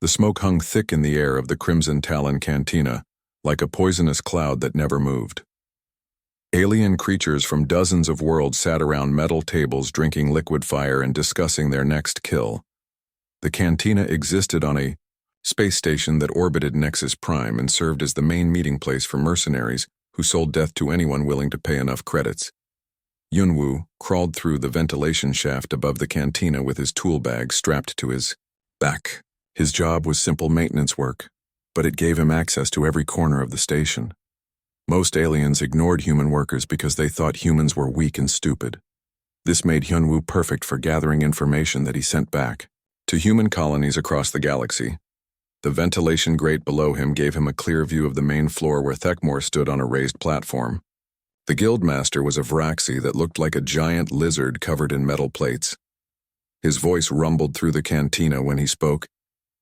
The smoke hung thick in the air of the Crimson Talon Cantina, like a poisonous cloud that never moved. Alien creatures from dozens of worlds sat around metal tables drinking liquid fire and discussing their next kill. The cantina existed on a space station that orbited Nexus Prime and served as the main meeting place for mercenaries who sold death to anyone willing to pay enough credits. Yunwoo crawled through the ventilation shaft above the cantina with his tool bag strapped to his back. His job was simple maintenance work, but it gave him access to every corner of the station. Most aliens ignored human workers because they thought humans were weak and stupid. This made Hyunwoo perfect for gathering information that he sent back to human colonies across the galaxy. The ventilation grate below him gave him a clear view of the main floor where Thekmor stood on a raised platform. The guildmaster was a Vraxi that looked like a giant lizard covered in metal plates. His voice rumbled through the cantina when he spoke,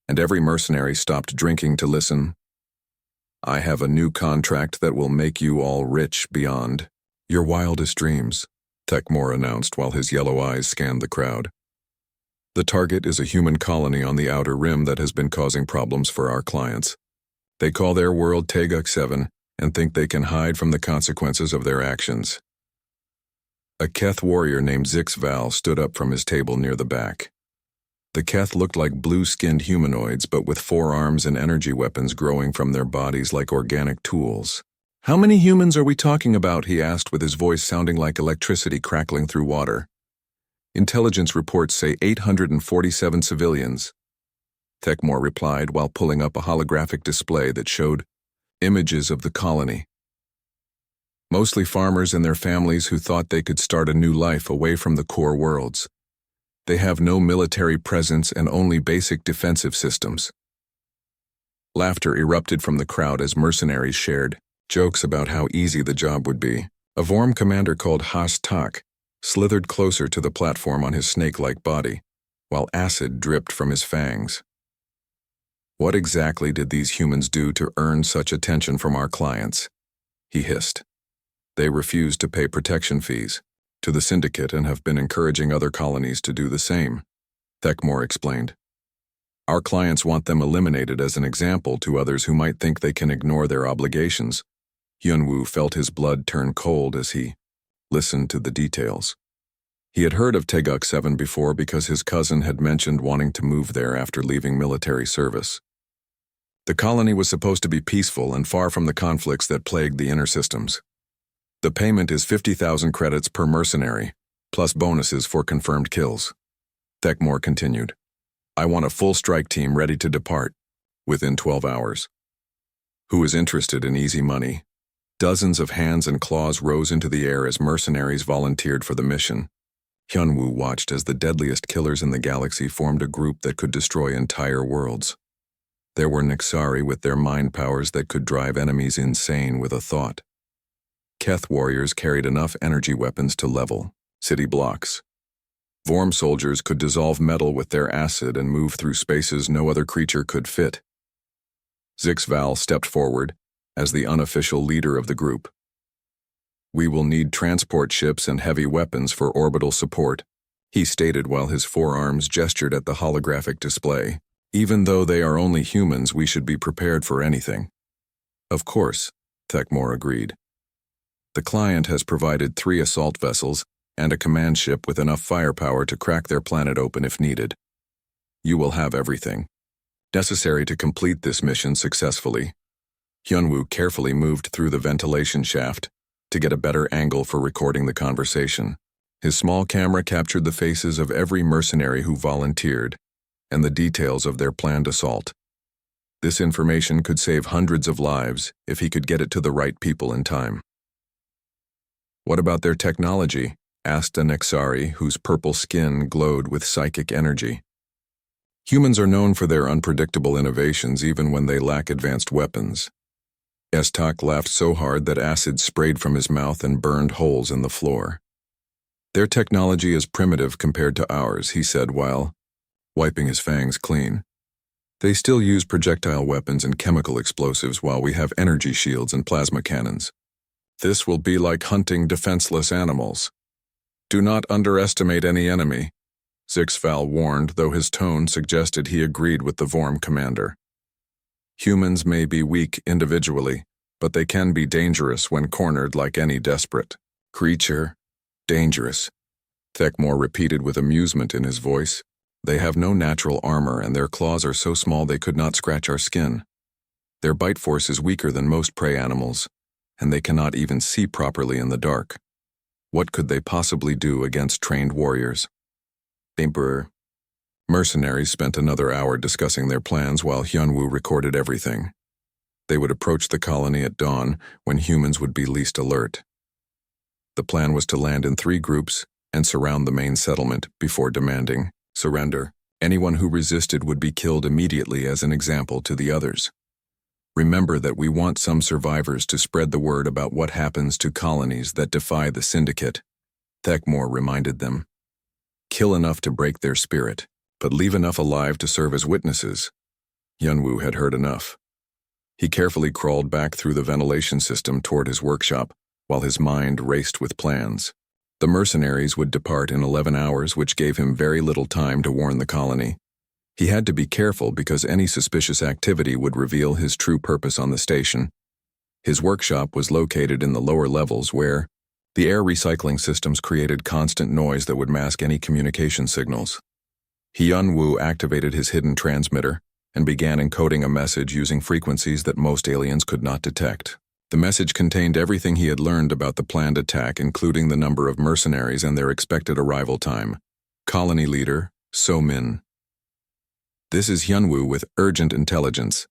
and every mercenary stopped drinking to listen. "I have a new contract that will make you all rich beyond your wildest dreams," Thekmor announced while his yellow eyes scanned the crowd. "The target is a human colony on the outer rim that has been causing problems for our clients. They call their world Teguk 7 and think they can hide from the consequences of their actions." A Keth warrior named Zixval stood up from his table near the back. The Keth looked like blue-skinned humanoids, but with forearms and energy weapons growing from their bodies like organic tools. "How many humans are we talking about?" he asked with his voice sounding like electricity crackling through water. "Intelligence reports say 847 civilians," Thekmor replied while pulling up a holographic display that showed images of the colony. Mostly farmers and their families who thought they could start a new life away from the core worlds. They have no military presence and only basic defensive systems. Laughter erupted from the crowd as mercenaries shared jokes about how easy the job would be. A Vorm commander called Has Tak slithered closer to the platform on his snake-like body, while acid dripped from his fangs. "What exactly did these humans do to earn such attention from our clients?" he hissed. "They refused to pay protection fees to the syndicate and have been encouraging other colonies to do the same," Thekmor explained. "Our clients want them eliminated as an example to others who might think they can ignore their obligations." Hyunwoo felt his blood turn cold as he listened to the details. He had heard of Teguk 7 before because his cousin had mentioned wanting to move there after leaving military service. The colony was supposed to be peaceful and far from the conflicts that plagued the inner systems. "The payment is 50,000 credits per mercenary, plus bonuses for confirmed kills," Thekmor continued. "I want a full strike team ready to depart within 12 hours. Who is interested in easy money?" Dozens of hands and claws rose into the air as mercenaries volunteered for the mission. Hyunwoo watched as the deadliest killers in the galaxy formed a group that could destroy entire worlds. There were Nixari with their mind powers that could drive enemies insane with a thought. Keth warriors carried enough energy weapons to level city blocks. Vorm soldiers could dissolve metal with their acid and move through spaces no other creature could fit. Zixval stepped forward as the unofficial leader of the group. "We will need transport ships and heavy weapons for orbital support," he stated while his forearms gestured at the holographic display. "Even though they are only humans, we should be prepared for anything." "Of course," Thekmor agreed. "The client has provided 3 assault vessels and a command ship with enough firepower to crack their planet open if needed. You will have everything necessary to complete this mission successfully." Hyunwoo carefully moved through the ventilation shaft to get a better angle for recording the conversation. His small camera captured the faces of every mercenary who volunteered and the details of their planned assault. This information could save hundreds of lives if he could get it to the right people in time. "What about their technology?" asked a Nexari whose purple skin glowed with psychic energy. "Humans are known for their unpredictable innovations even when they lack advanced weapons." Estak laughed so hard that acid sprayed from his mouth and burned holes in the floor. "Their technology is primitive compared to ours," he said while wiping his fangs clean. "They still use projectile weapons and chemical explosives while we have energy shields and plasma cannons. This will be like hunting defenseless animals. Do not underestimate any enemy," Zixval warned, though his tone suggested he agreed with the Vorm commander. Humans may be weak individually, but they can be dangerous when cornered like any desperate creature. Dangerous, Thekmore repeated with amusement in his voice. They have no natural armor and their claws are so small they could not scratch our skin. Their bite force is weaker than most prey animals, and they cannot even see properly in the dark. What could they possibly do against trained warriors? Emperor. Mercenaries spent another hour discussing their plans while Hyunwoo recorded everything. They would approach the colony at dawn when humans would be least alert. The plan was to land in 3 groups and surround the main settlement before demanding surrender. Anyone who resisted would be killed immediately as an example to the others. Remember that we want some survivors to spread the word about what happens to colonies that defy the syndicate, Thekmore reminded them. Kill enough to break their spirit, but leave enough alive to serve as witnesses. Hyunwoo had heard enough. He carefully crawled back through the ventilation system toward his workshop while his mind raced with plans. The mercenaries would depart in 11 hours, which gave him very little time to warn the colony. He had to be careful because any suspicious activity would reveal his true purpose on the station. His workshop was located in the lower levels where the air recycling systems created constant noise that would mask any communication signals. Hyunwoo activated his hidden transmitter and began encoding a message using frequencies that most aliens could not detect. The message contained everything he had learned about the planned attack, including the number of mercenaries and their expected arrival time. Colony leader, So-min. This is Hyunwoo with urgent intelligence,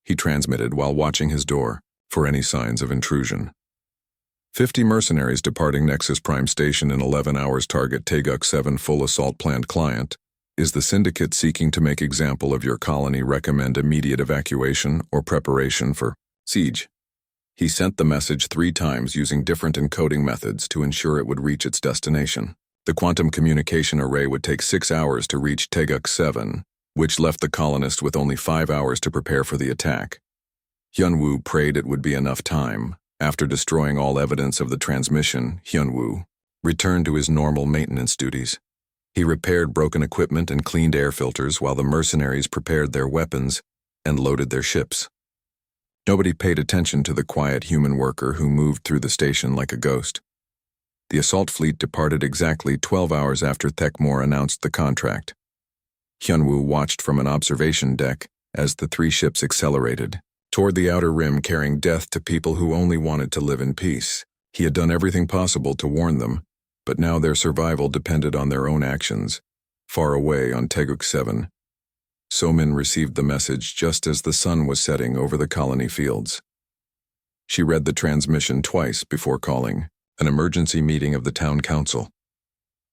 he transmitted while watching his door for any signs of intrusion. 50 mercenaries departing Nexus Prime Station in 11 hours. Target Taeguk 7 full assault planned client. Is the syndicate seeking to make example of your colony? Recommend immediate evacuation or preparation for siege. He sent the message 3 times using different encoding methods to ensure it would reach its destination. The quantum communication array would take 6 hours to reach Taeguk 7, which left the colonists with only 5 hours to prepare for the attack. Hyunwoo prayed it would be enough time. After destroying all evidence of the transmission, Hyunwoo returned to his normal maintenance duties. He repaired broken equipment and cleaned air filters while the mercenaries prepared their weapons and loaded their ships. Nobody paid attention to the quiet human worker who moved through the station like a ghost. The assault fleet departed exactly 12 hours after Thekmore announced the contract. Hyunwoo watched from an observation deck as the 3 ships accelerated toward the outer rim, carrying death to people who only wanted to live in peace. He had done everything possible to warn them, but now their survival depended on their own actions. Far away on Taeguk 7, So-min received the message just as the sun was setting over the colony fields. She read the transmission twice before calling an emergency meeting of the town council.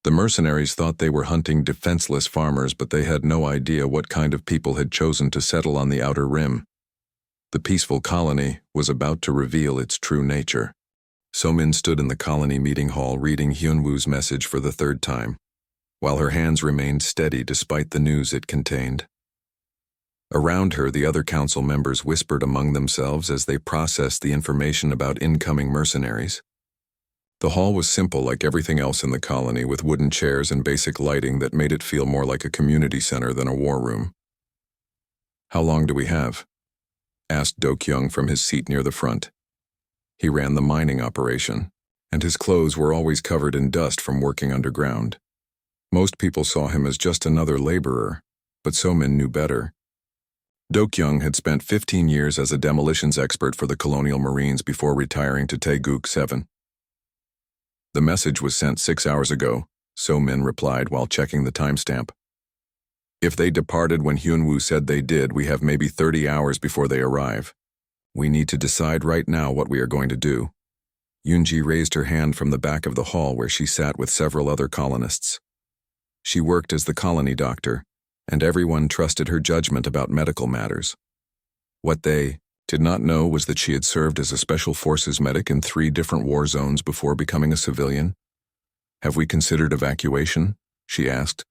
The mercenaries thought they were hunting defenseless farmers, but they had no idea what kind of people had chosen to settle on the outer rim. The peaceful colony was about to reveal its true nature. So-min stood in the colony meeting hall reading Hyunwoo's message for the 3rd time, while her hands remained steady despite the news it contained. Around her, the other council members whispered among themselves as they processed the information about incoming mercenaries. The hall was simple like everything else in the colony, with wooden chairs and basic lighting that made it feel more like a community center than a war room. "How long do we have?" asked Do-kyung from his seat near the front. He ran the mining operation, and his clothes were always covered in dust from working underground. Most people saw him as just another laborer, but So-min knew better. Do-kyung had spent 15 years as a demolitions expert for the Colonial Marines before retiring to Taeguk 7. "The message was sent 6 hours ago," So-min replied while checking the timestamp. "If they departed when Hyunwoo said they did, we have maybe 30 hours before they arrive. We need to decide right now what we are going to do." Yoonji raised her hand from the back of the hall where she sat with several other colonists. She worked as the colony doctor, and everyone trusted her judgment about medical matters. What they did not know was that she had served as a special forces medic in 3 different war zones before becoming a civilian. "Have we considered evacuation?" she asked,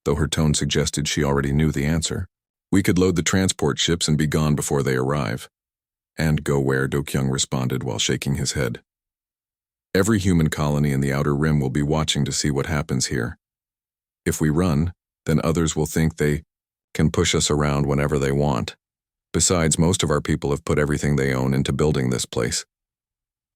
though her tone suggested she already knew the answer. "We could load the transport ships and be gone before they arrive." "And go where?" Do-kyung responded while shaking his head. "Every human colony in the outer rim will be watching to see what happens here. If we run, then others will think they can push us around whenever they want. Besides, most of our people have put everything they own into building this place.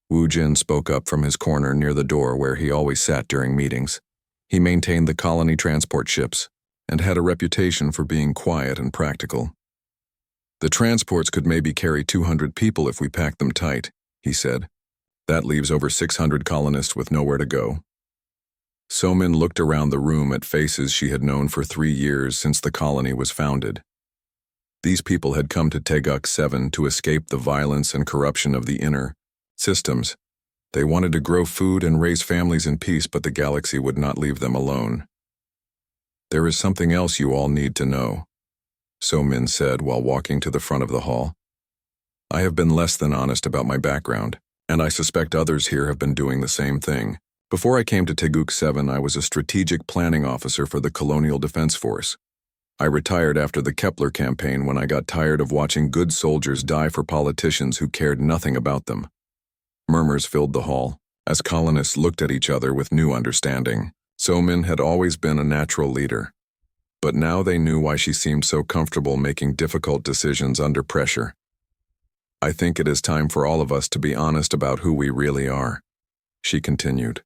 Wu Jin spoke up from his corner near the door where he always sat during meetings. He maintained the colony transport ships and had a reputation for being quiet and practical. The transports could maybe carry 200 people if we packed them tight, he said. That leaves over 600 colonists with nowhere to go. So-min looked around the room at faces she had known for 3 years since the colony was founded. These people had come to Teguk 7 to escape the violence and corruption of the inner systems. They wanted to grow food and raise families in peace, but the galaxy would not leave them alone. There is something else you all need to know, So-min said while walking to the front of the hall. I have been less than honest about my background, and I suspect others here have been doing the same thing. Before I came to Teguk 7, I was a strategic planning officer for the Colonial Defense Force. I retired after the Kepler campaign when I got tired of watching good soldiers die for politicians who cared nothing about them. Murmurs filled the hall as colonists looked at each other with new understanding. So-min had always been a natural leader, but now they knew why she seemed so comfortable making difficult decisions under pressure. I think it is time for all of us to be honest about who we really are, she continued.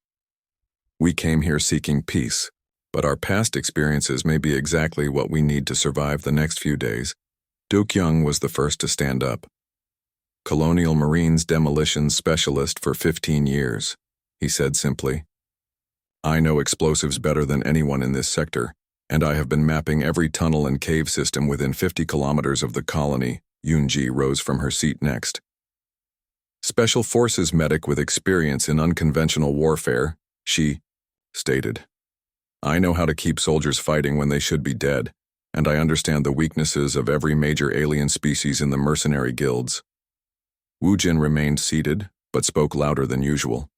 We came here seeking peace, but our past experiences may be exactly what we need to survive the next few days. Duke Young was the first to stand up. Colonial Marines demolition specialist for 15 years, he said simply. I know explosives better than anyone in this sector, and I have been mapping every tunnel and cave system within 50 kilometers of the colony. Yoonji rose from her seat next. Special Forces medic with experience in unconventional warfare, she stated. I know how to keep soldiers fighting when they should be dead, and I understand the weaknesses of every major alien species in the mercenary guilds. Wu Jin remained seated, but spoke louder than usual.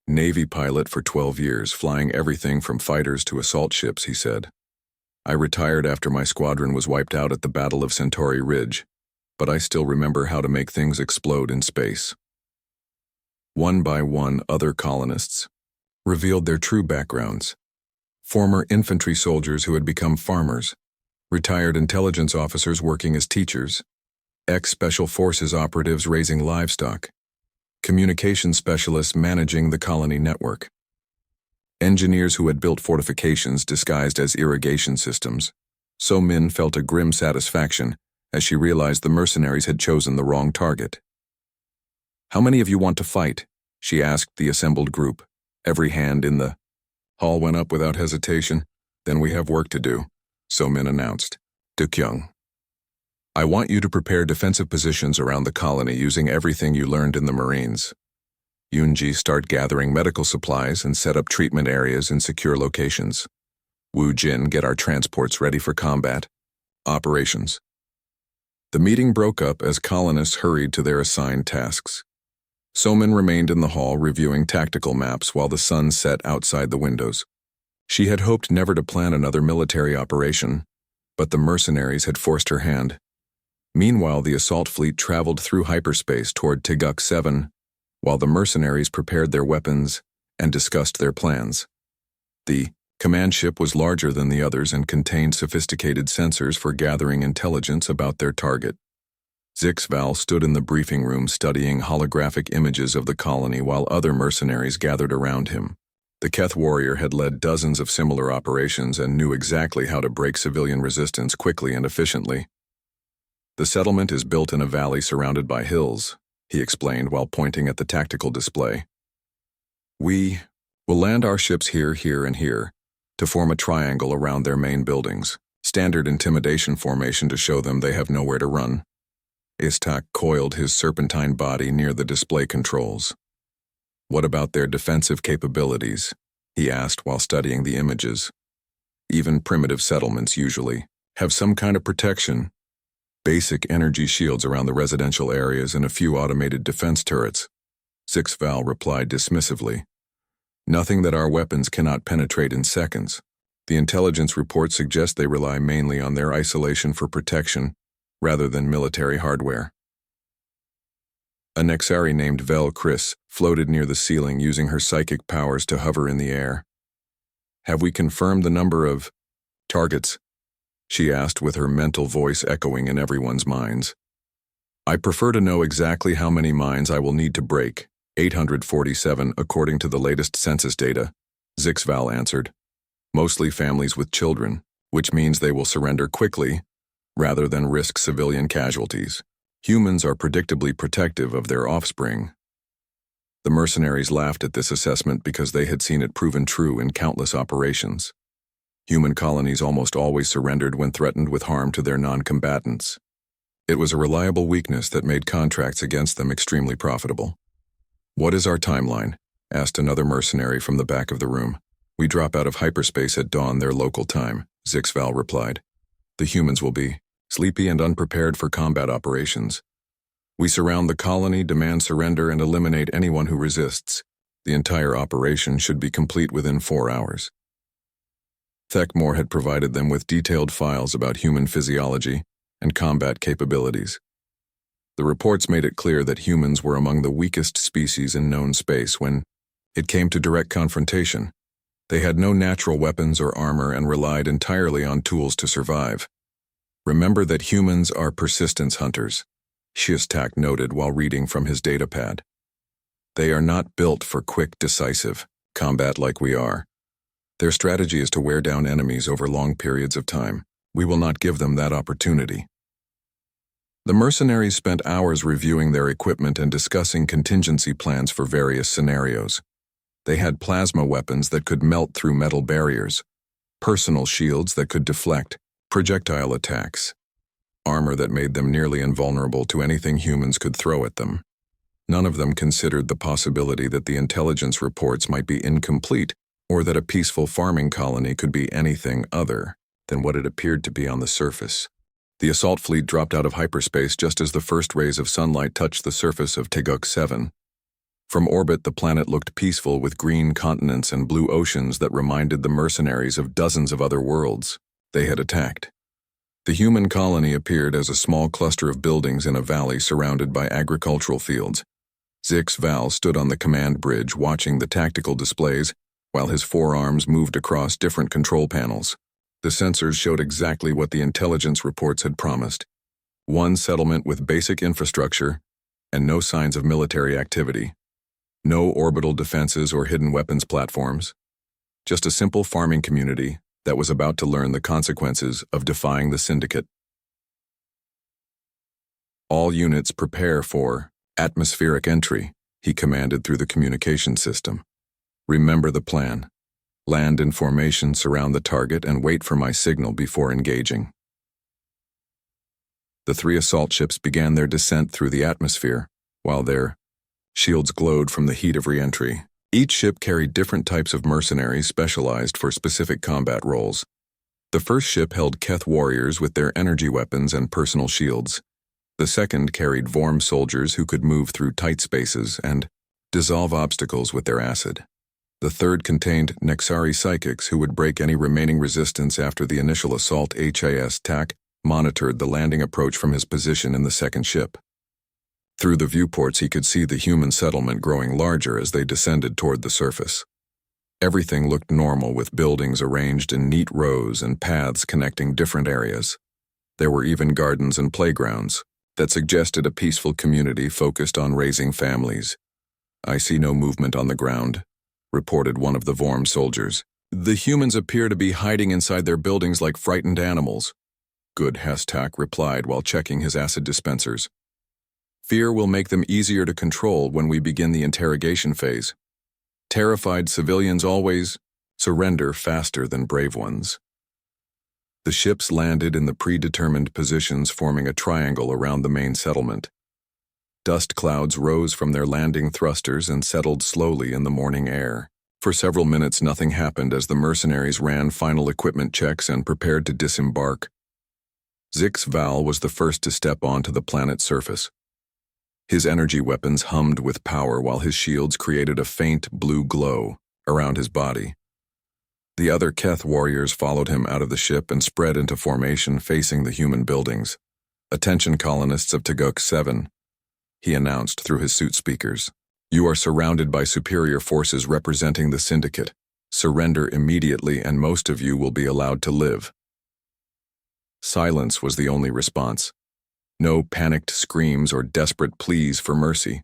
Navy pilot for 12 years, flying everything from fighters to assault ships, he said. I retired after my squadron was wiped out at the Battle of Centauri Ridge, but I still remember how to make things explode in space. One by one, other colonists revealed their true backgrounds. Former infantry soldiers who had become farmers, retired intelligence officers working as teachers, ex-special forces operatives raising livestock, communication specialists managing the colony network, engineers who had built fortifications disguised as irrigation systems. So-min felt a grim satisfaction as she realized the mercenaries had chosen the wrong target. How many of you want to fight? She asked the assembled group. Every hand in the hall went up without hesitation. Then we have work to do, So-min announced. Dukyung, I want you to prepare defensive positions around the colony using everything you learned in the Marines. Yoonji, start gathering medical supplies and set up treatment areas in secure locations. Wu Jin, get our transports ready for combat operations. The meeting broke up as colonists hurried to their assigned tasks. So-min remained in the hall reviewing tactical maps while the sun set outside the windows. She had hoped never to plan another military operation, but the mercenaries had forced her hand. Meanwhile, the assault fleet traveled through hyperspace toward Teguk 7, while the mercenaries prepared their weapons and discussed their plans. The command ship was larger than the others and contained sophisticated sensors for gathering intelligence about their target. Zixval stood in the briefing room studying holographic images of the colony while other mercenaries gathered around him. The Keth warrior had led dozens of similar operations and knew exactly how to break civilian resistance quickly and efficiently. The settlement is built in a valley surrounded by hills, he explained while pointing at the tactical display. We will land our ships here, here, and here to form a triangle around their main buildings, standard intimidation formation to show them they have nowhere to run. Istak coiled his serpentine body near the display controls. What about their defensive capabilities? He asked while studying the images. Even primitive settlements usually have some kind of protection. Basic energy shields around the residential areas and a few automated defense turrets. Zixval replied dismissively. Nothing that our weapons cannot penetrate in seconds. The intelligence reports suggest they rely mainly on their isolation for protection, rather than military hardware. A Nexari named Vel Chris floated near the ceiling using her psychic powers to hover in the air. Have we confirmed the number of targets? She asked with her mental voice echoing in everyone's minds. I prefer to know exactly how many minds I will need to break. 847 according to the latest census data, Zixval answered. Mostly families with children, which means they will surrender quickly rather than risk civilian casualties. Humans are predictably protective of their offspring. The mercenaries laughed at this assessment because they had seen it proven true in countless operations. Human colonies almost always surrendered when threatened with harm to their non-combatants. It was a reliable weakness that made contracts against them extremely profitable. What is our timeline? Asked another mercenary from the back of the room. We drop out of hyperspace at dawn their local time, Zixval replied. The humans will be sleepy and unprepared for combat operations. We surround the colony, demand surrender, and eliminate anyone who resists. The entire operation should be complete within 4 hours. Thekmore had provided them with detailed files about human physiology and combat capabilities. The reports made it clear that humans were among the weakest species in known space when it came to direct confrontation. They had no natural weapons or armor and relied entirely on tools to survive. Remember that humans are persistence hunters, Shistak noted while reading from his datapad. They are not built for quick, decisive combat like we are. Their strategy is to wear down enemies over long periods of time. We will not give them that opportunity. The mercenaries spent hours reviewing their equipment and discussing contingency plans for various scenarios. They had plasma weapons that could melt through metal barriers, personal shields that could deflect projectile attacks, armor that made them nearly invulnerable to anything humans could throw at them. None of them considered the possibility that the intelligence reports might be incomplete or that a peaceful farming colony could be anything other than what it appeared to be on the surface. The assault fleet dropped out of hyperspace just as the first rays of sunlight touched the surface of Teguk 7. From orbit, the planet looked peaceful with green continents and blue oceans that reminded the mercenaries of dozens of other worlds they had attacked. The human colony appeared as a small cluster of buildings in a valley surrounded by agricultural fields. Zixval stood on the command bridge watching the tactical displays while his forearms moved across different control panels. The sensors showed exactly what the intelligence reports had promised. One settlement with basic infrastructure and no signs of military activity. No orbital defenses or hidden weapons platforms. Just a simple farming community that was about to learn the consequences of defying the syndicate. All units prepare for atmospheric entry, he commanded through the communication system. Remember the plan. Land in formation, surround the target, and wait for my signal before engaging. The 3 assault ships began their descent through the atmosphere, while their shields glowed from the heat of re-entry. Each ship carried different types of mercenaries specialized for specific combat roles. The first ship held Keth warriors with their energy weapons and personal shields. The second carried Vorm soldiers who could move through tight spaces and dissolve obstacles with their acid. The third contained Nexari psychics who would break any remaining resistance after the initial assault. HAS TAC monitored the landing approach from his position in the second ship. Through the viewports he could see the human settlement growing larger as they descended toward the surface. Everything looked normal with buildings arranged in neat rows and paths connecting different areas. There were even gardens and playgrounds that suggested a peaceful community focused on raising families. I see no movement on the ground, reported one of the Vorm soldiers. The humans appear to be hiding inside their buildings like frightened animals. Good, Hastak replied while checking his acid dispensers. Fear will make them easier to control when we begin the interrogation phase. Terrified civilians always surrender faster than brave ones. The ships landed in the predetermined positions forming a triangle around the main settlement. Dust clouds rose from their landing thrusters and settled slowly in the morning air. For several minutes nothing happened as the mercenaries ran final equipment checks and prepared to disembark. Zixval was the first to step onto the planet's surface. His energy weapons hummed with power while his shields created a faint blue glow around his body. The other Keth warriors followed him out of the ship and spread into formation facing the human buildings. Attention colonists of Teguk 7, he announced through his suit speakers. You are surrounded by superior forces representing the syndicate. Surrender immediately and most of you will be allowed to live. Silence was the only response. No panicked screams or desperate pleas for mercy.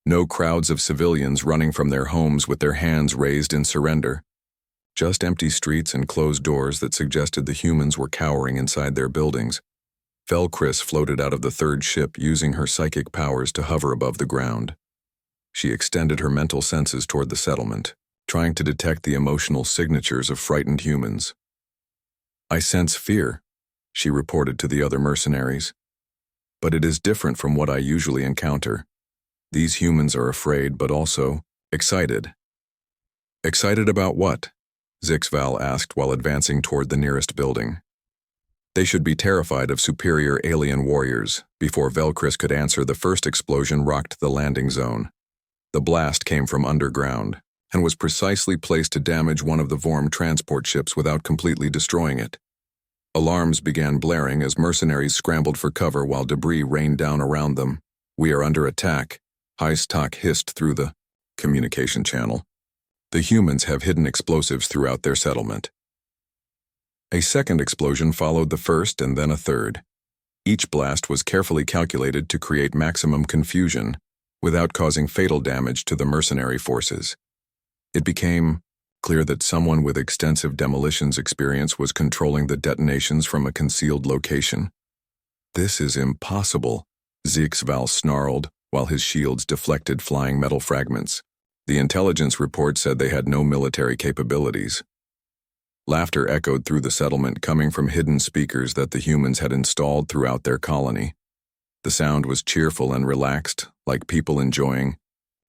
No crowds of civilians running from their homes with their hands raised in surrender. Just empty streets and closed doors that suggested the humans were cowering inside their buildings. Velcris floated out of the third ship using her psychic powers to hover above the ground. She extended her mental senses toward the settlement, trying to detect the emotional signatures of frightened humans. "I sense fear," she reported to the other mercenaries. "But it is different from what I usually encounter. These humans are afraid, but also excited." "Excited about what?" Zixval asked while advancing toward the nearest building. "They should be terrified of superior alien warriors." Before Velcris could answer, the first explosion rocked the landing zone. The blast came from underground and was precisely placed to damage one of the Vorm transport ships without completely destroying it. Alarms began blaring as mercenaries scrambled for cover while debris rained down around them. "We are under attack," Highstock hissed through the communication channel. "The humans have hidden explosives throughout their settlement." A second explosion followed the first and then a third. Each blast was carefully calculated to create maximum confusion without causing fatal damage to the mercenary forces. It became clear that someone with extensive demolitions experience was controlling the detonations from a concealed location. "This is impossible," Zixval snarled while his shields deflected flying metal fragments. The intelligence report said they had no military capabilities. Laughter echoed through the settlement, coming from hidden speakers that the humans had installed throughout their colony. The sound was cheerful and relaxed, like people enjoying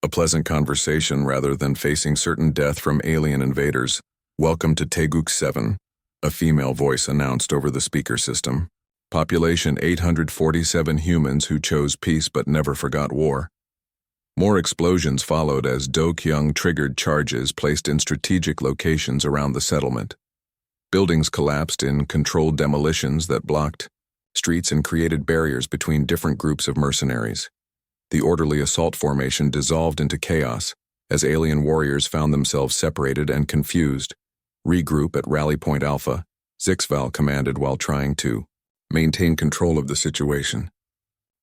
a pleasant conversation rather than facing certain death from alien invaders. "Welcome to Teguk 7, a female voice announced over the speaker system. "Population 847 humans who chose peace but never forgot war." More explosions followed as Do-kyung triggered charges placed in strategic locations around the settlement. Buildings collapsed in controlled demolitions that blocked streets and created barriers between different groups of mercenaries. The orderly assault formation dissolved into chaos as alien warriors found themselves separated and confused. "Regroup at Rally Point Alpha," Zixval commanded while trying to maintain control of the situation.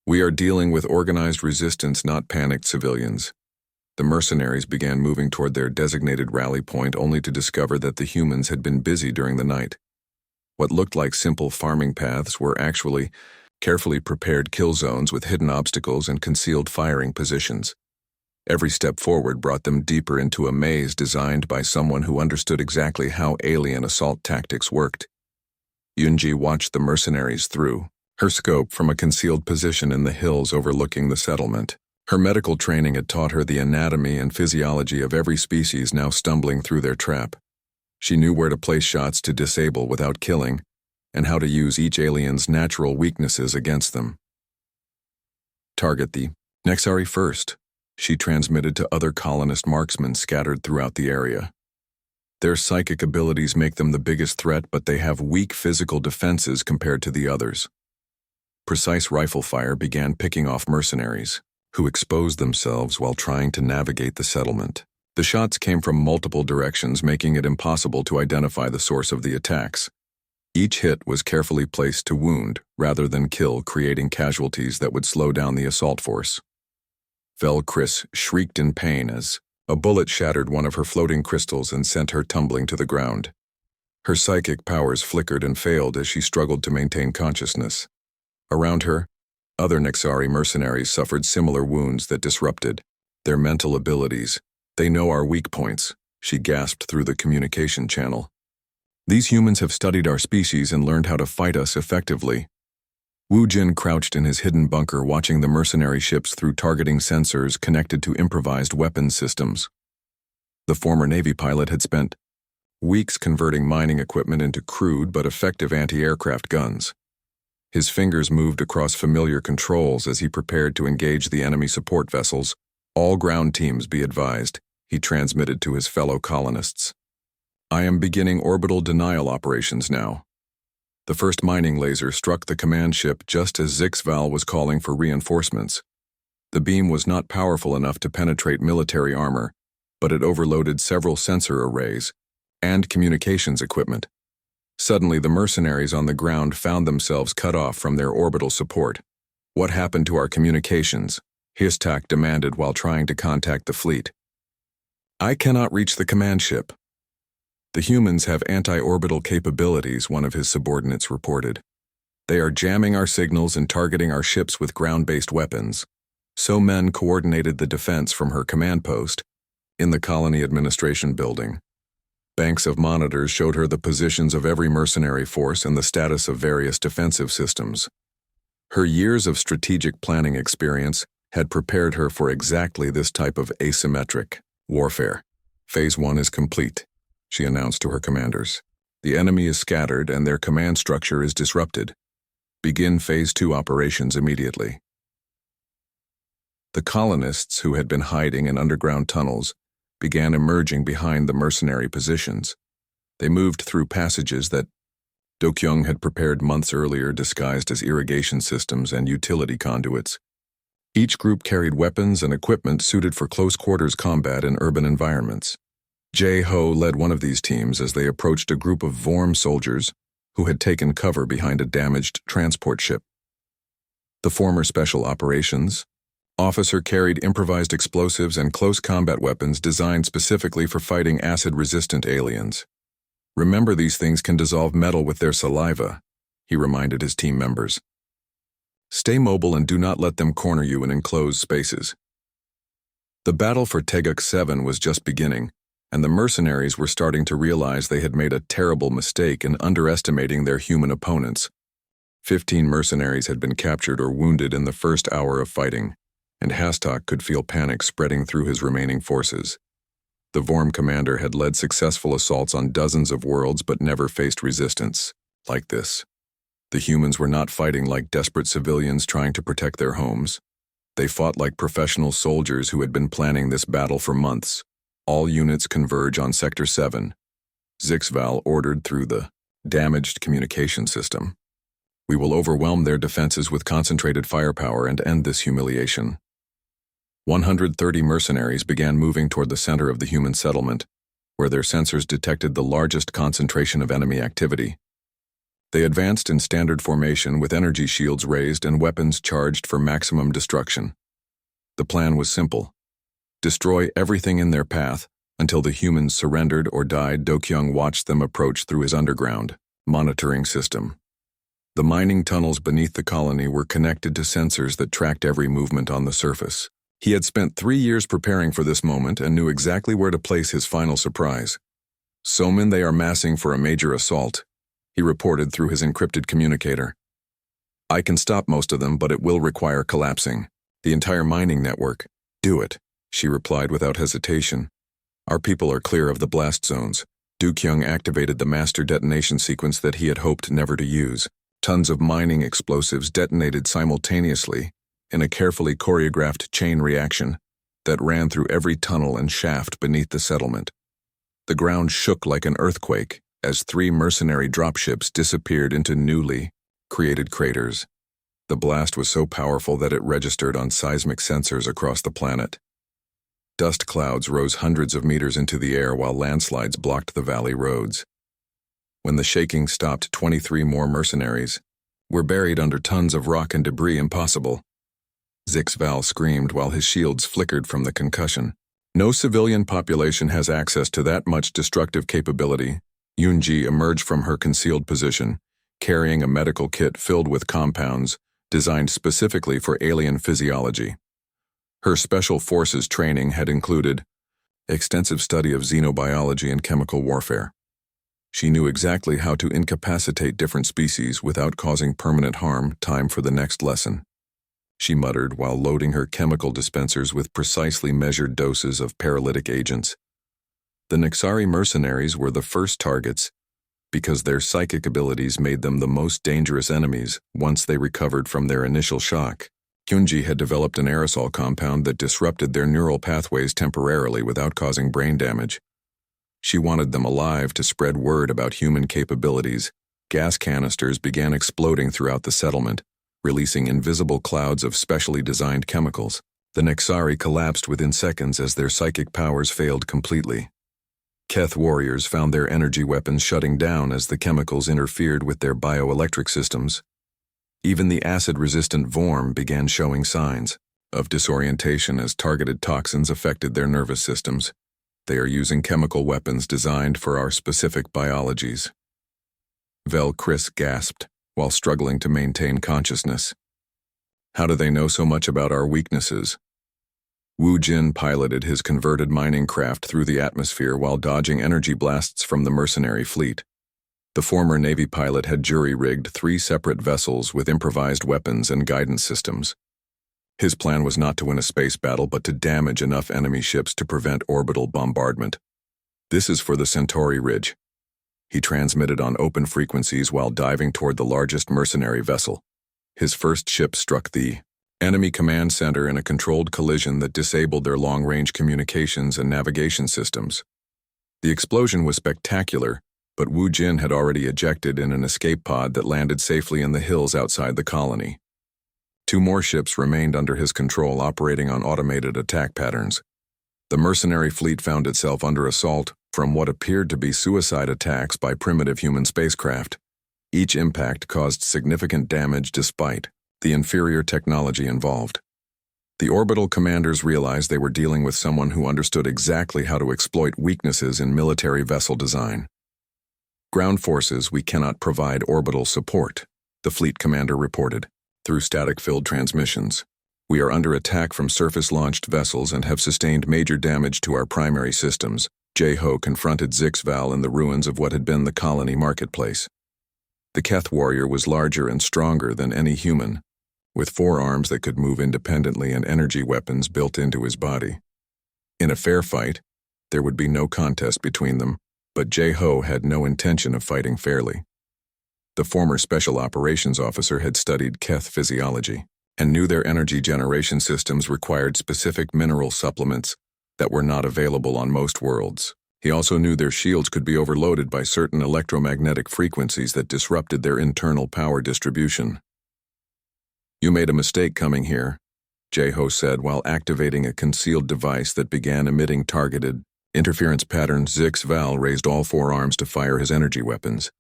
"We are dealing with organized resistance, not panicked civilians." The mercenaries began moving toward their designated rally point only to discover that the humans had been busy during the night. What looked like simple farming paths were actually carefully prepared kill zones with hidden obstacles and concealed firing positions. Every step forward brought them deeper into a maze designed by someone who understood exactly how alien assault tactics worked. Yunji watched the mercenaries through her scope from a concealed position in the hills overlooking the settlement. Her medical training had taught her the anatomy and physiology of every species now stumbling through their trap. She knew where to place shots to disable without killing, and how to use each alien's natural weaknesses against them. "Target the Nexari first," she transmitted to other colonist marksmen scattered throughout the area. "Their psychic abilities make them the biggest threat, but they have weak physical defenses compared to the others." Precise rifle fire began picking off mercenaries, who exposed themselves while trying to navigate the settlement. The shots came from multiple directions, making it impossible to identify the source of the attacks. Each hit was carefully placed to wound rather than kill, creating casualties that would slow down the assault force. Velcris shrieked in pain as a bullet shattered one of her floating crystals and sent her tumbling to the ground. Her psychic powers flickered and failed as she struggled to maintain consciousness. Around her, other Nexari mercenaries suffered similar wounds that disrupted their mental abilities. "They know our weak points," she gasped through the communication channel. "These humans have studied our species and learned how to fight us effectively." Wu Jin crouched in his hidden bunker watching the mercenary ships through targeting sensors connected to improvised weapons systems. The former Navy pilot had spent weeks converting mining equipment into crude but effective anti-aircraft guns. His fingers moved across familiar controls as he prepared to engage the enemy support vessels. "All ground teams be advised," he transmitted to his fellow colonists. "I am beginning orbital denial operations now." The first mining laser struck the command ship just as Zixval was calling for reinforcements. The beam was not powerful enough to penetrate military armor, but it overloaded several sensor arrays, and communications equipment. Suddenly, the mercenaries on the ground found themselves cut off from their orbital support. "What happened to our communications?" Histak demanded while trying to contact the fleet. "I cannot reach the command ship." "The humans have anti-orbital capabilities," one of his subordinates reported. "They are jamming our signals and targeting our ships with ground-based weapons." So Men coordinated the defense from her command post in the colony administration building. Banks of monitors showed her the positions of every mercenary force and the status of various defensive systems. Her years of strategic planning experience had prepared her for exactly this type of asymmetric warfare. "Phase 1 is complete," she announced to her commanders. "The enemy is scattered and their command structure is disrupted. Begin Phase 2 operations immediately." The colonists, who had been hiding in underground tunnels, began emerging behind the mercenary positions. They moved through passages that Do-kyung had prepared months earlier, disguised as irrigation systems and utility conduits. Each group carried weapons and equipment suited for close-quarters combat in urban environments. Jae-ho led one of these teams as they approached a group of Vorm soldiers who had taken cover behind a damaged transport ship. The former Special Operations officer carried improvised explosives and close combat weapons designed specifically for fighting acid-resistant aliens. "Remember, these things can dissolve metal with their saliva," he reminded his team members. "Stay mobile and do not let them corner you in enclosed spaces." The battle for Teguk 7 was just beginning, and the mercenaries were starting to realize they had made a terrible mistake in underestimating their human opponents. 15 mercenaries had been captured or wounded in the first hour of fighting, and Hastak could feel panic spreading through his remaining forces. The Vorm commander had led successful assaults on dozens of worlds but never faced resistance like this. The humans were not fighting like desperate civilians trying to protect their homes. They fought like professional soldiers who had been planning this battle for months. "All units converge on Sector 7. Zixval ordered through the damaged communication system. "We will overwhelm their defenses with concentrated firepower and end this humiliation." 130 mercenaries began moving toward the center of the human settlement, where their sensors detected the largest concentration of enemy activity. They advanced in standard formation with energy shields raised and weapons charged for maximum destruction. The plan was simple: destroy everything in their path until the humans surrendered or died. Do-kyung watched them approach through his underground monitoring system. The mining tunnels beneath the colony were connected to sensors that tracked every movement on the surface. He had spent 3 years preparing for this moment and knew exactly where to place his final surprise. "Somin, they are massing for a major assault," he reported through his encrypted communicator. "I can stop most of them, but it will require collapsing the entire mining network." "Do it," she replied without hesitation. "Our people are clear of the blast zones." Do-kyung activated the master detonation sequence that he had hoped never to use. Tons of mining explosives detonated simultaneously in a carefully choreographed chain reaction that ran through every tunnel and shaft beneath the settlement. The ground shook like an earthquake as 3 mercenary dropships disappeared into newly created craters. The blast was so powerful that it registered on seismic sensors across the planet. Dust clouds rose hundreds of meters into the air while landslides blocked the valley roads. When the shaking stopped, 23 more mercenaries were buried under tons of rock and debris. "Impossible," Zixval screamed while his shields flickered from the concussion. "No civilian population has access to that much destructive capability." Yoonji emerged from her concealed position, carrying a medical kit filled with compounds designed specifically for alien physiology. Her special forces training had included extensive study of xenobiology and chemical warfare. She knew exactly how to incapacitate different species without causing permanent harm. "Time for the next lesson," she muttered while loading her chemical dispensers with precisely measured doses of paralytic agents. The Nixari mercenaries were the first targets because their psychic abilities made them the most dangerous enemies once they recovered from their initial shock. Kyunji had developed an aerosol compound that disrupted their neural pathways temporarily without causing brain damage. She wanted them alive to spread word about human capabilities. Gas canisters began exploding throughout the settlement, releasing invisible clouds of specially designed chemicals. The Nixari collapsed within seconds as their psychic powers failed completely. Keth warriors found their energy weapons shutting down as the chemicals interfered with their bioelectric systems. Even the acid-resistant Vorm began showing signs of disorientation as targeted toxins affected their nervous systems. They are using chemical weapons designed for our specific biologies. Vel Chris gasped while struggling to maintain consciousness. How do they know so much about our weaknesses? Wu Jin piloted his converted mining craft through the atmosphere while dodging energy blasts from the mercenary fleet. The former Navy pilot had jury-rigged 3 separate vessels with improvised weapons and guidance systems. His plan was not to win a space battle but to damage enough enemy ships to prevent orbital bombardment. This is for the Centauri Ridge. He transmitted on open frequencies while diving toward the largest mercenary vessel. His first ship struck the enemy command center in a controlled collision that disabled their long-range communications and navigation systems. The explosion was spectacular, but Wu Jin had already ejected in an escape pod that landed safely in the hills outside the colony. 2 more ships remained under his control, operating on automated attack patterns. The mercenary fleet found itself under assault from what appeared to be suicide attacks by primitive human spacecraft. Each impact caused significant damage despite the inferior technology involved. The orbital commanders realized they were dealing with someone who understood exactly how to exploit weaknesses in military vessel design. Ground forces, we cannot provide orbital support, the fleet commander reported, through static-filled transmissions. We are under attack from surface-launched vessels and have sustained major damage to our primary systems. Jeho confronted Zixval in the ruins of what had been the colony marketplace. The Keth warrior was larger and stronger than any human, with 4 arms that could move independently and energy weapons built into his body. In a fair fight, there would be no contest between them, but Jeho had no intention of fighting fairly. The former special operations officer had studied Keth physiology and knew their energy generation systems required specific mineral supplements that were not available on most worlds. He also knew their shields could be overloaded by certain electromagnetic frequencies that disrupted their internal power distribution. You made a mistake coming here, Jeho said while activating a concealed device that began emitting targeted interference patterns. Zixval raised all 4 arms to fire his energy weapons,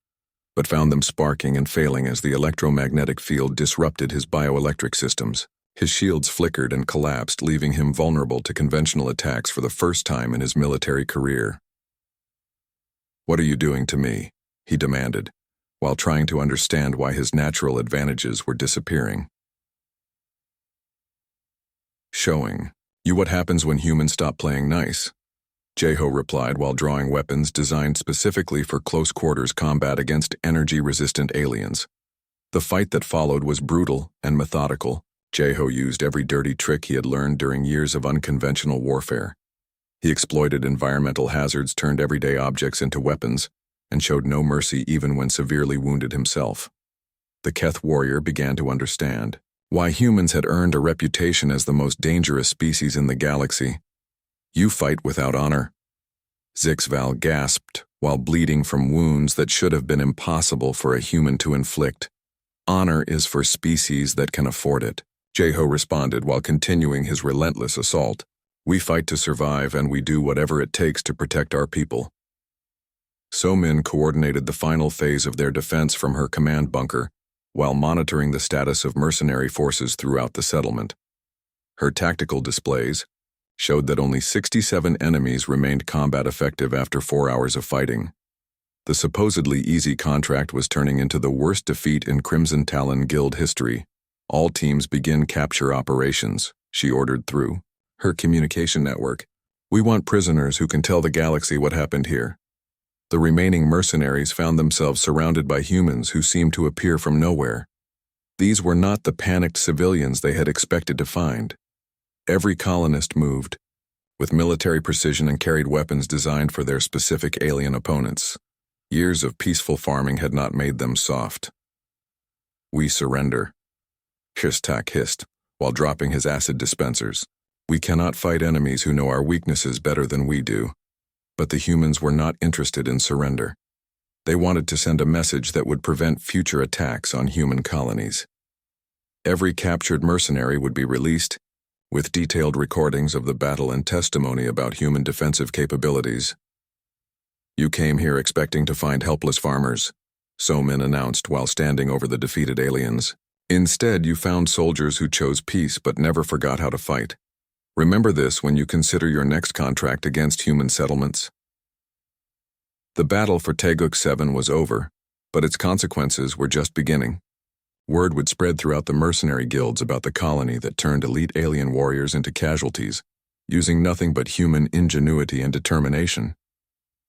but found them sparking and failing as the electromagnetic field disrupted his bioelectric systems. His shields flickered and collapsed, leaving him vulnerable to conventional attacks for the first time in his military career. "What are you doing to me?" he demanded, while trying to understand why his natural advantages were disappearing. "Showing you what happens when humans stop playing nice," Jeho replied while drawing weapons designed specifically for close-quarters combat against energy-resistant aliens. The fight that followed was brutal and methodical. Jeho used every dirty trick he had learned during years of unconventional warfare. He exploited environmental hazards, turned everyday objects into weapons, and showed no mercy even when severely wounded himself. The Keth warrior began to understand why humans had earned a reputation as the most dangerous species in the galaxy. "You fight without honor," Zixval gasped while bleeding from wounds that should have been impossible for a human to inflict. "Honor is for species that can afford it," Jeho responded while continuing his relentless assault. "We fight to survive and we do whatever it takes to protect our people." So-Min coordinated the final phase of their defense from her command bunker while monitoring the status of mercenary forces throughout the settlement. Her tactical displays showed that only 67 enemies remained combat effective after 4 hours of fighting. The supposedly easy contract was turning into the worst defeat in Crimson Talon Guild history. "All teams begin capture operations," she ordered through her communication network. "We want prisoners who can tell the galaxy what happened here." The remaining mercenaries found themselves surrounded by humans who seemed to appear from nowhere. These were not the panicked civilians they had expected to find. Every colonist moved with military precision and carried weapons designed for their specific alien opponents. Years of peaceful farming had not made them soft. "We surrender," Histak hissed, while dropping his acid dispensers. "We cannot fight enemies who know our weaknesses better than we do." But the humans were not interested in surrender. They wanted to send a message that would prevent future attacks on human colonies. Every captured mercenary would be released, with detailed recordings of the battle and testimony about human defensive capabilities. You came here expecting to find helpless farmers, Somin announced while standing over the defeated aliens. Instead, you found soldiers who chose peace but never forgot how to fight. Remember this when you consider your next contract against human settlements. The battle for Teguk 7 was over, but its consequences were just beginning. Word would spread throughout the mercenary guilds about the colony that turned elite alien warriors into casualties, using nothing but human ingenuity and determination.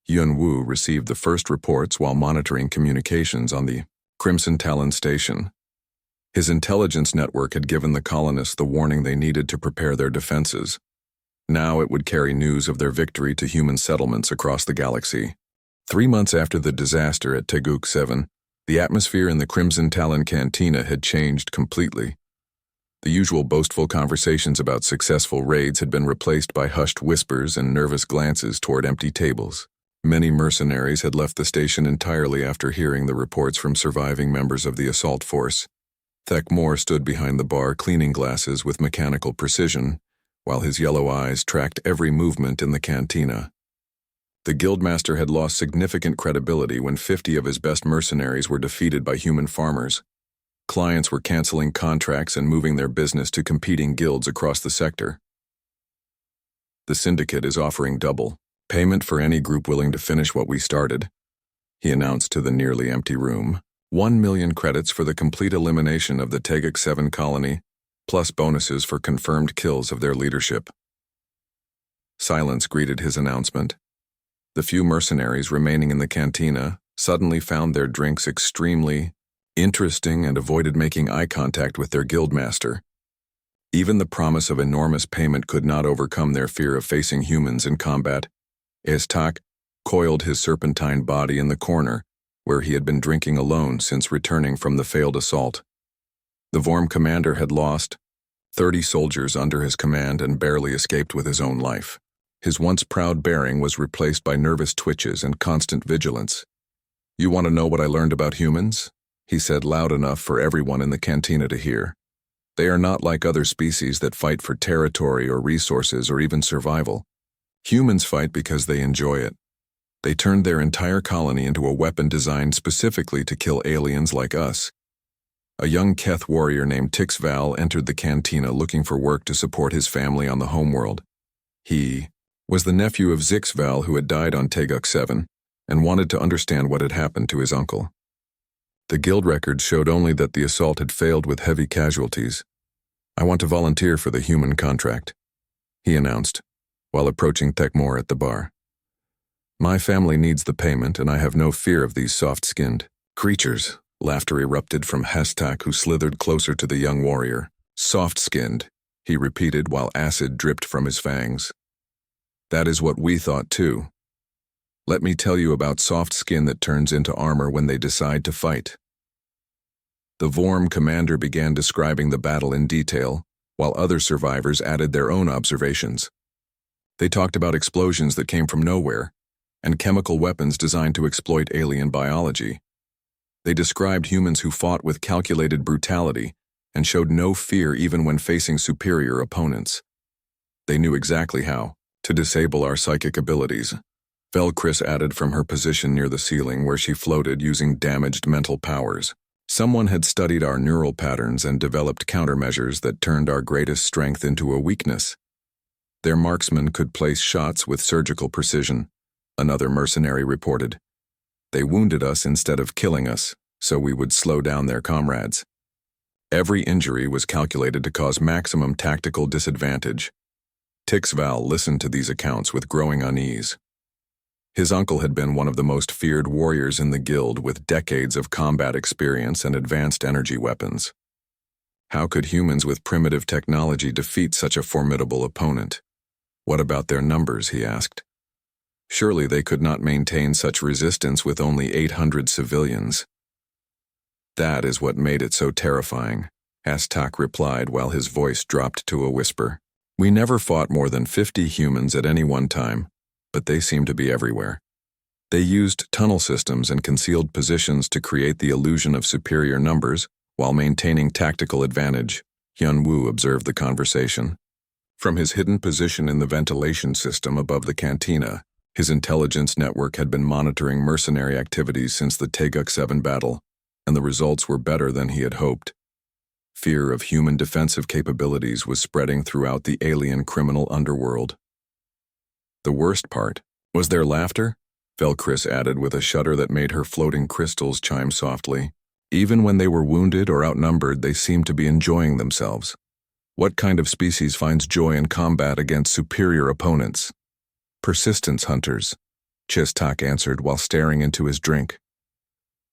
Yun Wu received the first reports while monitoring communications on the Crimson Talon station. His intelligence network had given the colonists the warning they needed to prepare their defenses. Now it would carry news of their victory to human settlements across the galaxy. 3 months after the disaster at Teguk 7, the atmosphere in the Crimson Talon Cantina had changed completely. The usual boastful conversations about successful raids had been replaced by hushed whispers and nervous glances toward empty tables. Many mercenaries had left the station entirely after hearing the reports from surviving members of the assault force. Thekmor stood behind the bar cleaning glasses with mechanical precision, while his yellow eyes tracked every movement in the cantina. The guildmaster had lost significant credibility when 50 of his best mercenaries were defeated by human farmers. Clients were canceling contracts and moving their business to competing guilds across the sector. The syndicate is offering double payment for any group willing to finish what we started, he announced to the nearly empty room. 1 million credits for the complete elimination of the Teguk 7 colony, plus bonuses for confirmed kills of their leadership. Silence greeted his announcement. The few mercenaries remaining in the cantina suddenly found their drinks extremely interesting and avoided making eye contact with their guildmaster. Even the promise of enormous payment could not overcome their fear of facing humans in combat. Estak coiled his serpentine body in the corner, where he had been drinking alone since returning from the failed assault. The Vorm commander had lost 30 soldiers under his command and barely escaped with his own life. His once proud bearing was replaced by nervous twitches and constant vigilance. "You want to know what I learned about humans?" he said loud enough for everyone in the cantina to hear. "They are not like other species that fight for territory or resources or even survival. Humans fight because they enjoy it. They turned their entire colony into a weapon designed specifically to kill aliens like us." A young Keth warrior named Tixval entered the cantina looking for work to support his family on the homeworld. He was the nephew of Zixval, who had died on Teguk 7, and wanted to understand what had happened to his uncle. The guild records showed only that the assault had failed with heavy casualties. "I want to volunteer for the human contract," he announced, while approaching Thekmor at the bar. "My family needs the payment, and I have no fear of these soft-skinned creatures." Laughter erupted from Hestak, who slithered closer to the young warrior. "Soft-skinned," he repeated while acid dripped from his fangs. "That is what we thought too. Let me tell you about soft skin that turns into armor when they decide to fight." The Vorm commander began describing the battle in detail, while other survivors added their own observations. They talked about explosions that came from nowhere, and chemical weapons designed to exploit alien biology. They described humans who fought with calculated brutality and showed no fear even when facing superior opponents. They knew exactly how to disable our psychic abilities. Velkris added from her position near the ceiling where she floated using damaged mental powers. Someone had studied our neural patterns and developed countermeasures that turned our greatest strength into a weakness. Their marksmen could place shots with surgical precision, another mercenary reported. They wounded us instead of killing us, so we would slow down their comrades. Every injury was calculated to cause maximum tactical disadvantage. Tixval listened to these accounts with growing unease. His uncle had been one of the most feared warriors in the guild with decades of combat experience and advanced energy weapons. How could humans with primitive technology defeat such a formidable opponent? What about their numbers, he asked. Surely they could not maintain such resistance with only 800 civilians. That is what made it so terrifying, Astak replied while his voice dropped to a whisper. We never fought more than 50 humans at any one time, but they seemed to be everywhere. They used tunnel systems and concealed positions to create the illusion of superior numbers while maintaining tactical advantage, Hyun-woo observed the conversation. From his hidden position in the ventilation system above the cantina, His intelligence network had been monitoring mercenary activities since the Teguk-7 battle, and the results were better than he had hoped. Fear of human defensive capabilities was spreading throughout the alien criminal underworld. The worst part was their laughter, Velcris added with a shudder that made her floating crystals chime softly. Even when they were wounded or outnumbered, they seemed to be enjoying themselves. What kind of species finds joy in combat against superior opponents? Persistence hunters, Chistak answered while staring into his drink.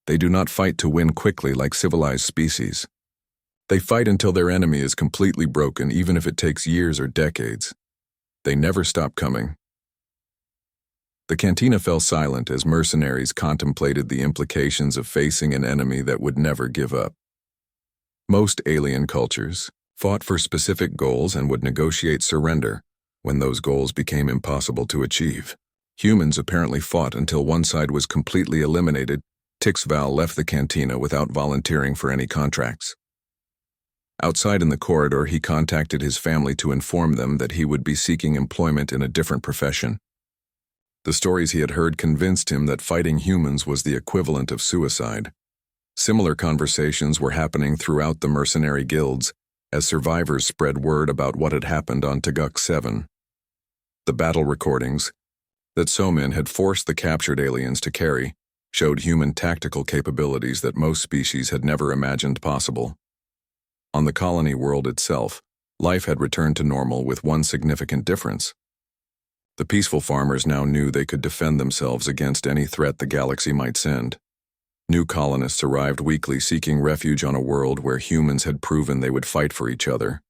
They do not fight to win quickly like civilized species. They fight until their enemy is completely broken, even if it takes years or decades. They never stop coming. The cantina fell silent as mercenaries contemplated the implications of facing an enemy that would never give up. Most alien cultures fought for specific goals and would negotiate surrender when those goals became impossible to achieve. Humans apparently fought until one side was completely eliminated. Tixval left the cantina without volunteering for any contracts. Outside in the corridor, he contacted his family to inform them that he would be seeking employment in a different profession. The stories he had heard convinced him that fighting humans was the equivalent of suicide. Similar conversations were happening throughout the mercenary guilds as survivors spread word about what had happened on Teguk-7. The battle recordings that Somin had forced the captured aliens to carry showed human tactical capabilities that most species had never imagined possible. On the colony world itself, life had returned to normal with one significant difference. The peaceful farmers now knew they could defend themselves against any threat the galaxy might send. New colonists arrived weekly seeking refuge on a world where humans had proven they would fight for each other.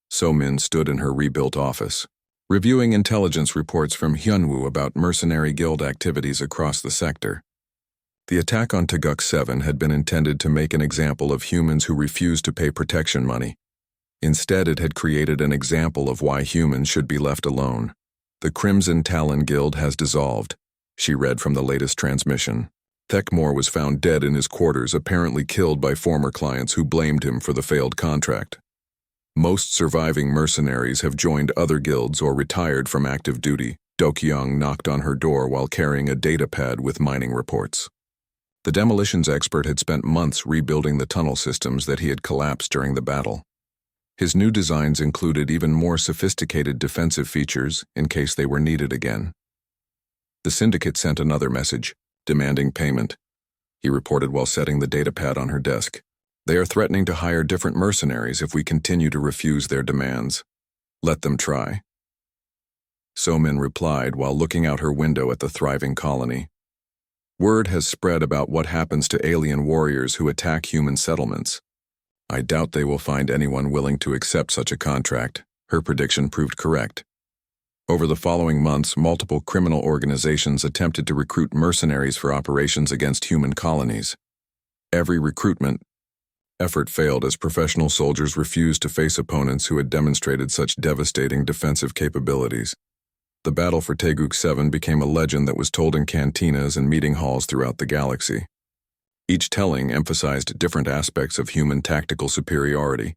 Somin stood in her rebuilt office, reviewing intelligence reports from Hyunwoo about mercenary guild activities across the sector. The attack on Teguk-7 had been intended to make an example of humans who refused to pay protection money. Instead, it had created an example of why humans should be left alone. The Crimson Talon Guild has dissolved, she read from the latest transmission. Thekmore was found dead in his quarters, apparently killed by former clients who blamed him for the failed contract. Most surviving mercenaries have joined other guilds or retired from active duty. Dokyung knocked on her door while carrying a data pad with mining reports. The demolitions expert had spent months rebuilding the tunnel systems that he had collapsed during the battle. His new designs included even more sophisticated defensive features in case they were needed again. The syndicate sent another message, demanding payment. He reported while setting the datapad on her desk. They are threatening to hire different mercenaries if we continue to refuse their demands. Let them try. Somin replied while looking out her window at the thriving colony. Word has spread about what happens to alien warriors who attack human settlements. I doubt they will find anyone willing to accept such a contract. Her prediction proved correct. Over the following months, multiple criminal organizations attempted to recruit mercenaries for operations against human colonies. Every recruitment effort failed as professional soldiers refused to face opponents who had demonstrated such devastating defensive capabilities. The battle for Teguk-7 became a legend that was told in cantinas and meeting halls throughout the galaxy. Each telling emphasized different aspects of human tactical superiority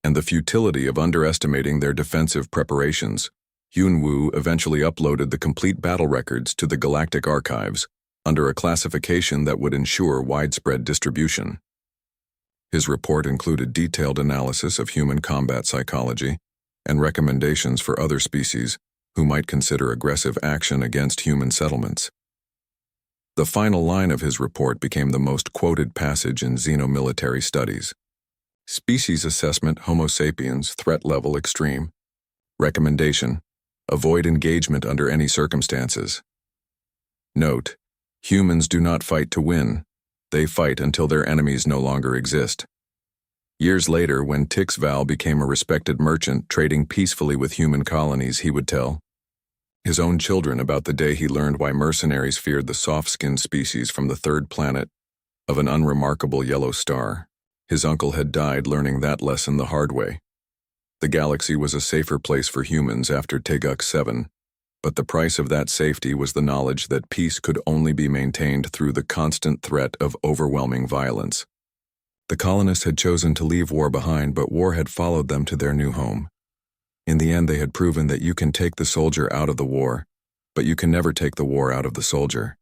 and the futility of underestimating their defensive preparations. Hyunwoo eventually uploaded the complete battle records to the Galactic Archives under a classification that would ensure widespread distribution. His report included detailed analysis of human combat psychology and recommendations for other species who might consider aggressive action against human settlements. The final line of his report became the most quoted passage in xenomilitary studies. Species assessment: Homo sapiens, threat level extreme. Recommendation: avoid engagement under any circumstances. Note: humans do not fight to win. They fight until their enemies no longer exist. Years later, when Tixval became a respected merchant trading peacefully with human colonies, he would tell his own children about the day he learned why mercenaries feared the soft-skinned species from the third planet of an unremarkable yellow star. His uncle had died learning that lesson the hard way. The galaxy was a safer place for humans after Teguk-7, but the price of that safety was the knowledge that peace could only be maintained through the constant threat of overwhelming violence. The colonists had chosen to leave war behind, but war had followed them to their new home. In the end, they had proven that you can take the soldier out of the war, but you can never take the war out of the soldier.